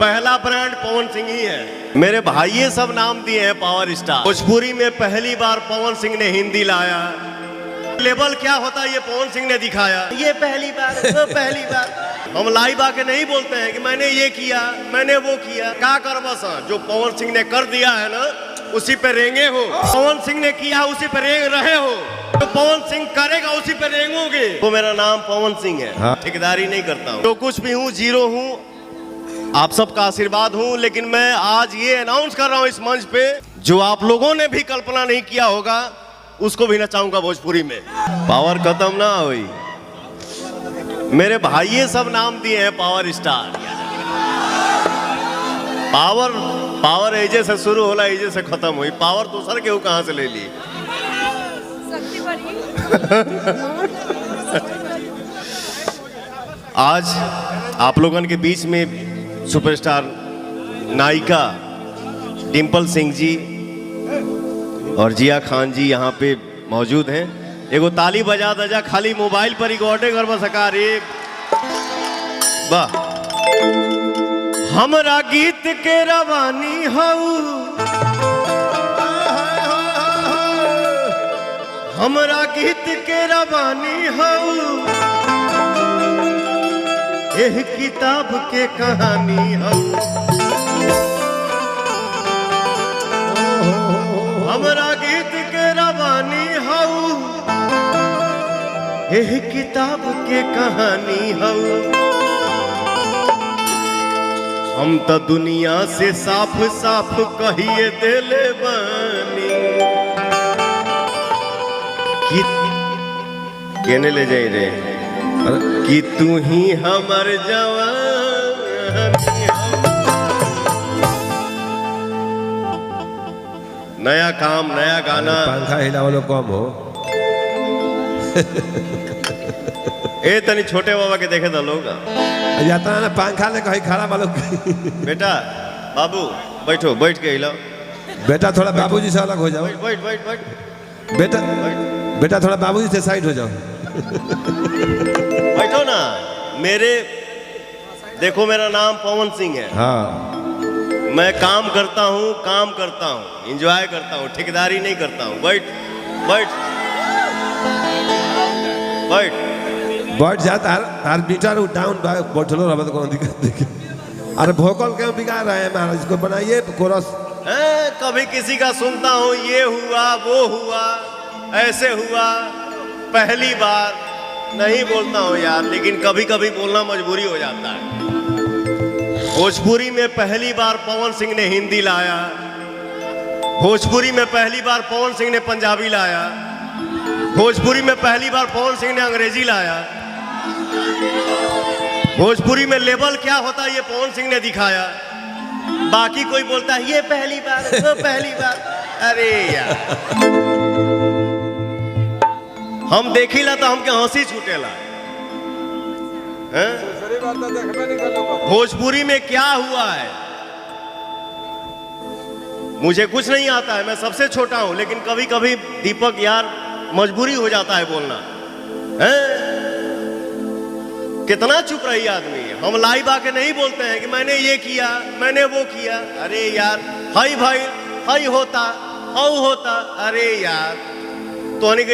पहला ब्रांड पवन सिंह ही है। मेरे भाई ये सब नाम दिए हैं पावर स्टार। भोजपुरी में पहली बार पवन सिंह ने हिंदी लाया। लेवल क्या होता है ये पवन सिंह ने दिखाया। ये पहली बार वो पहली बार। हम लाइव आके नहीं बोलते हैं कि मैंने ये किया मैंने वो किया। क्या कर बस जो पवन सिंह ने कर दिया है ना उसी पे रेंगे हो। पवन सिंह ने किया उसी पे रेंग रहे हो। तो पवन सिंह करेगा उसी पे रेंगोगे। तो मेरा नाम पवन सिंह है। हाँ। ठेकेदारी नहीं करता हूँ। जो कुछ भी हूँ जीरो हूँ। आप सबका आशीर्वाद हूँ। लेकिन मैं आज ये अनाउंस कर रहा हूँ इस मंच पे जो आप लोगों ने भी कल्पना नहीं किया होगा उसको भी नचाऊंगा भोजपुरी में। पावर खत्म ना हुई। मेरे भाई ये सब नाम दिए हैं पावर स्टार। पावर एजे से शुरू होला एजे से खत्म हुई। पावर दूसर के कहां से ले ली। आज आप लोगों के बीच में सुपरस्टार नायिका डिंपल सिंह जी और जिया खान जी यहाँ पे मौजूद हैं। एगो ताली बजा दजा खाली मोबाइल पर रिकॉर्डिंग कर सका रे वाह। हमरा गीत के रवानी हऊ हमरा गीत के रवानी हऊ एह किताब के कहानी हऊ। हमरा गीत के रवानी हऊ एह किताब के कहानी हऊ। हम तो दुनिया से साफ साफ कहिए दिले बानी कि केने ले जाई रे कि तू ही हमर जवानी। नया काम नया गाना। पंखा हिला वालों कम हो। ए तनी छोटे बाबा के देखे तो लोग जाता है ना पंखा ले कहीं खड़ा वालों। बेटा बाबू बैठो बैठ के हिलाओ। बेटा थोड़ा बाबूजी से अलग हो जाओ। बैठ बैठ बैठ बेटा थोड़ा बाबूजी से साइड हो जाओ। बैठो ना। मेरे देखो मेरा नाम पवन सिंह है। हाँ मैं काम करता हूँ एंजॉय करता हूँ ठेकेदारी नहीं करता हूँ। बैठ बैठ बैठ बैठ जाता हर मीटर डाउन बैठलो रहा तो कौन दिक्कत देखिए। अरे भोकल क्यों बिगाड़ रहे हैं महाराज इसको बनाइए कोरस। कभी किसी का सुनता हूँ ये हुआ वो हुआ ऐसे हुआ। पहली बार नहीं बोलता हूँ यार लेकिन कभी कभी बोलना मजबूरी हो जाता है। भोजपुरी में पहली बार पवन सिंह ने हिंदी लाया। भोजपुरी में पहली बार पवन सिंह ने पंजाबी लाया। भोजपुरी में पहली बार पवन सिंह ने अंग्रेजी लाया। भोजपुरी में लेवल क्या होता है ये पवन सिंह ने दिखाया। बाकी कोई बोलता है ये पहली बार वो पहली बार। अरे यार हम देखिला तो हमके हंसी छूटेला। भोजपुरी में क्या हुआ है मुझे कुछ नहीं आता है। मैं सबसे छोटा हूं लेकिन कभी कभी दीपक यार मजबूरी हो जाता है बोलना है। कितना चुप रही आदमी। हम लाइव आके नहीं बोलते हैं कि मैंने ये किया मैंने वो किया। अरे यार हाई भाई हाई होता हाउ होता। अरे यार तोहनी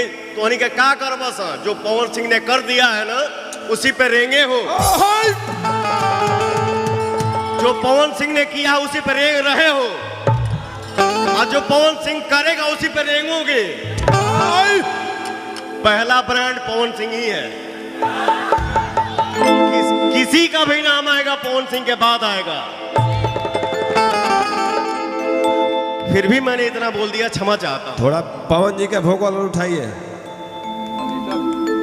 के क्या कर बस जो पवन सिंह ने कर दिया है ना उसी पे रेंगे हो। जो पवन सिंह ने किया उसी पे रेंग रहे हो और जो पवन सिंह करेगा उसी पे रेंगोगे। पहला ब्रांड पवन सिंह ही है। किसी का भी नाम आएगा पवन सिंह के बाद आएगा। फिर भी मैंने इतना बोल दिया क्षमा चाहता हूं। थोड़ा पवन जी के भोकल उठाइए।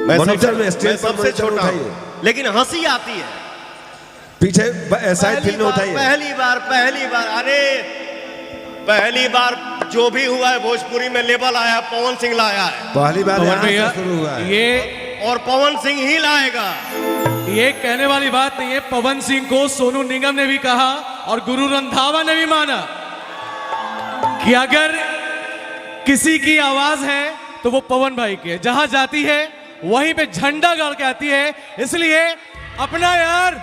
मैं सबसे छोटा हूं लेकिन हंसी आती है। पीछे साइड फील्ड में उठाइए। पहली बार अरे पहली बार जो भी हुआ है भोजपुरी में लेवल आया पवन सिंह लाया है। पहली बार यहाँ से शुरू हुआ है ये और पवन सिंह ही लाएगा। ये कहने वाली बात नहीं है। पवन सिंह को सोनू निगम ने भी कहा और गुरु रंधावा ने भी माना कि अगर किसी की आवाज है तो वो पवन भाई की है। जहां जाती है वहीं पे झंडा गाड़ के आती है। इसलिए अपना यार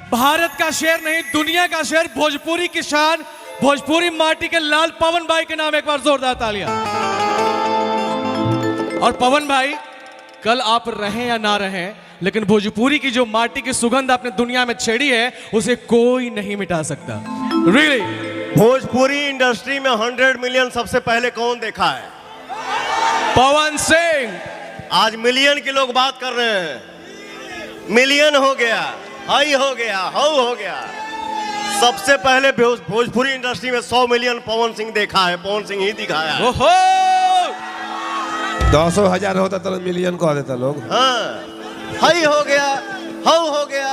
भारत का शेर नहीं, दुनिया का शेर, भोजपुरी की शान, भोजपुरी माटी के लाल पवन भाई के नाम एक बार जोरदार तालियां। और पवन भाई, कल आप रहें या ना रहें, लेकिन भोजपुरी की जो माटी की सुगंध आपने दुनिया में छेड़ी है, उसे कोई नहीं मिटा सकता। रियली भोजपुरी इंडस्ट्री में 100 मिलियन सबसे पहले कौन देखा है? पवन सिंह। आज मिलियन के लोग बात कर रहे हैं, मिलियन हो गया, हाई हो गया, हाउ हो गया। सबसे पहले भोजपुरी इंडस्ट्री में 100 मिलियन पवन सिंह देखा है, पवन सिंह ही दिखाया है। ओहो 200,000 होता तो मिलियन कह देता लोग। हाँ, हाई हो गया, हाउ हो गया,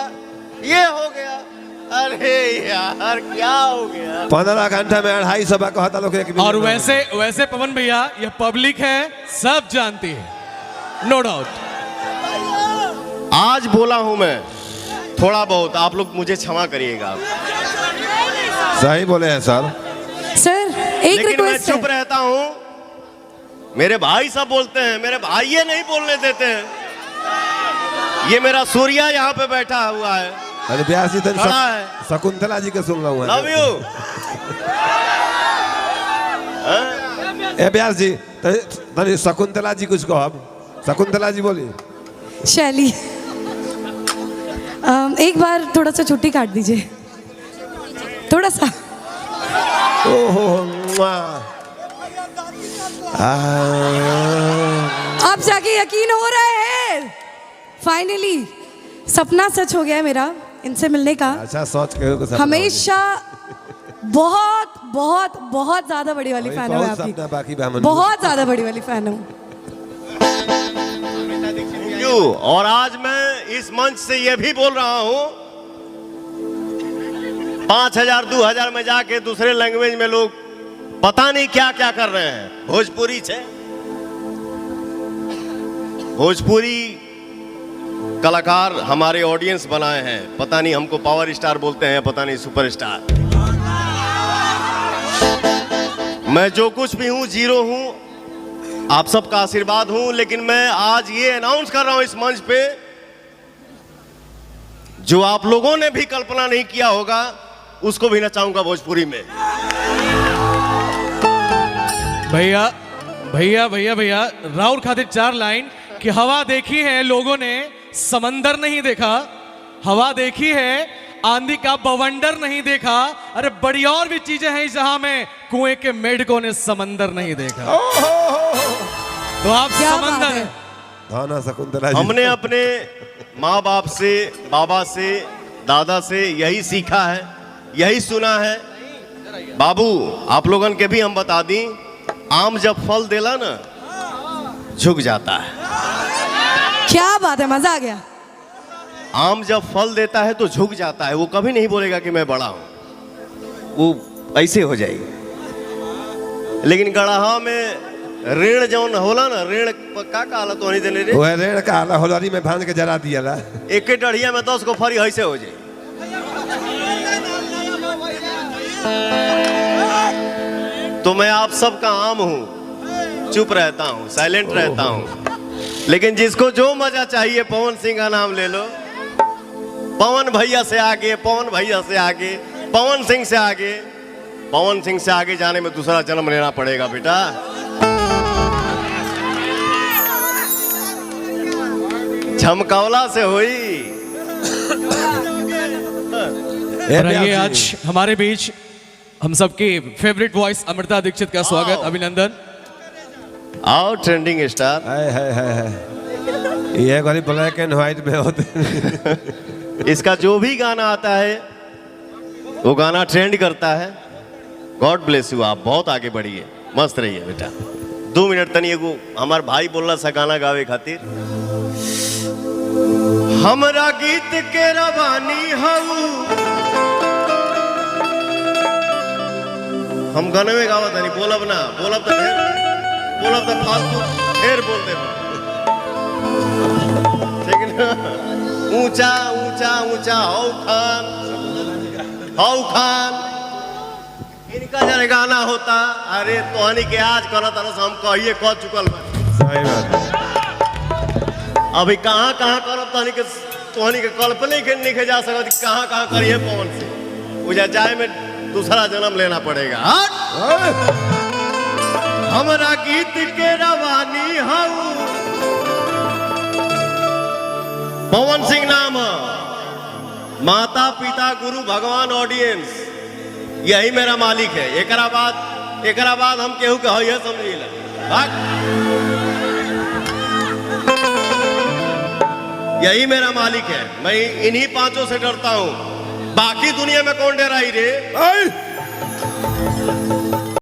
ये हो गया। अरे यार क्या हो गया? 15 घंटा में 250 कहता लोग 1 मिलियन। और वैसे पवन भैया, यह पब्लिक है, सब जानती है, नो डाउट। आज बोला हूं मैं थोड़ा बहुत, आप लोग मुझे क्षमा करिएगा। सही बोले हैं सर। सर एक लेकिन मैं रिक्वेस्ट चुप रहता हूं, मेरे भाई सब बोलते हैं, मेरे भाई ये नहीं बोलने देते हैं। ये मेरा सूर्या यहाँ पे बैठा हुआ है, अरे व्यास जी तो खड़ा है। शकुंतला जी के सुन रहा हूँ। Love you. ए व्यास जी तो शकुंतला जी कुछ कहो। शकुंतला जी बोली। शैली, एक बार थोड़ा सा छुट्टी काट दीजिए, थोड़ा सा। ओहो आप जाके यकीन हो रहा है, फाइनली सपना सच हो गया है मेरा इनसे मिलने का। अच्छा सोच के हमेशा बहुत बहुत बहुत ज्यादा बड़ी वाली फैन हूँ बाकी आपकी, बहुत ज्यादा बड़ी वाली फैन हूँ। और आज मैं इस मंच से ये भी बोल रहा हूं, 5,000 2,000 में जाके दूसरे लैंग्वेज में लोग पता नहीं क्या क्या कर रहे हैं। भोजपुरी से भोजपुरी कलाकार हमारे ऑडियंस बनाए हैं, पता नहीं हमको पावर स्टार बोलते हैं, पता नहीं सुपरस्टार। मैं जो कुछ भी हूं, जीरो हूं, आप सबका आशीर्वाद हूं। लेकिन मैं आज ये अनाउंस कर रहा हूं इस मंच पे, जो आप लोगों ने भी कल्पना नहीं किया होगा, उसको भी नचाऊंगा भोजपुरी में। भैया भैया भैया भैया, राउर खातिर 4 लाइन कि हवा देखी है लोगों ने, समंदर नहीं देखा। हवा देखी है, आंधी का बवंडर नहीं देखा। अरे बड़ी और भी चीजें हैं जहां में कुएं के मेढकों ने समंदर नहीं देखा। तो आप क्या बात समंदर है? धाना शकुंतला जी। हमने अपने माँ बाप से, बाबा से, दादा से यही सीखा है, यही सुना है। बाबू आप लोगन के भी हम बता दी, आम जब फल देला ना, झुक जाता है। क्या बात है, मजा आ गया। आम जब फल देता है तो झुक जाता है, वो कभी नहीं बोलेगा कि मैं बड़ा हूं, वो ऐसे हो जाएगी। लेकिन गड़हा में ऋण जौन होला ना, ऋण का काला तो नहीं देने रे, वो ऋण का आला होलरी में भांज के जला दिया ला। एक डढ़िया में 10 को फरी ऐसे हो जाए। तो मैं आप सबका आम हूं, चुप रहता हूं, साइलेंट रहता हूं। लेकिन जिसको जो मजा चाहिए, पवन सिंह का नाम ले लो। पवन भैया से आगे, पवन भैया से आगे, पवन सिंह से आगे। पवन सिंह से आगे जाने में दूसरा जन्म लेना पड़ेगा बेटा। झमकावला से हुई। रहिए आज हमारे बीच हम सबकी फेवरेट वॉइस अमृता दीक्षित का स्वागत, अभिनंदन। आओ ट्रेंडिंग स्टार। ये गरीब ब्लैक एंड व्हाइट में होते। इसका जो भी गाना आता है वो गाना ट्रेंड करता है। गॉड ब्लेस यू, आप बहुत आगे बढ़िए, मस्त रहिए बेटा। 2 मिनट तनी एगो हमार भाई बोलना सा गाना गावे खातिर। हमरा गीत के रवानी हऊ, हम गाने में गावत नहीं, बोलब ना, बोलब तो ढेर, बोलब तो फालतू ढेर बोल दे। ठीक है ना? ऊंचा ऊंचा ऊंचा हौ खान, हौ खान, इनका जरे गाना होता। अरे तोहनी के आज करा तरह से हम कहिए कह चुकल बा। सही बात है। अभी कहाँ कहाँ करब तोहनी के तोहनी के कल्पना के नहीं जा सकत कि कहाँ कहाँ करिए पवन सिंह। उजा जाए में दूसरा जन्म लेना पड़ेगा। हट! हमरा गीत के रवानी हूँ, पवन सिंह नाम है। माता पिता गुरु भगवान ऑडियंस यही मेरा मालिक है। एकरा बाद हम केहू के है समझिला। यही मेरा मालिक है। मैं इन्हीं पांचों से डरता हूं। बाकी दुनिया में कौन डराई रे?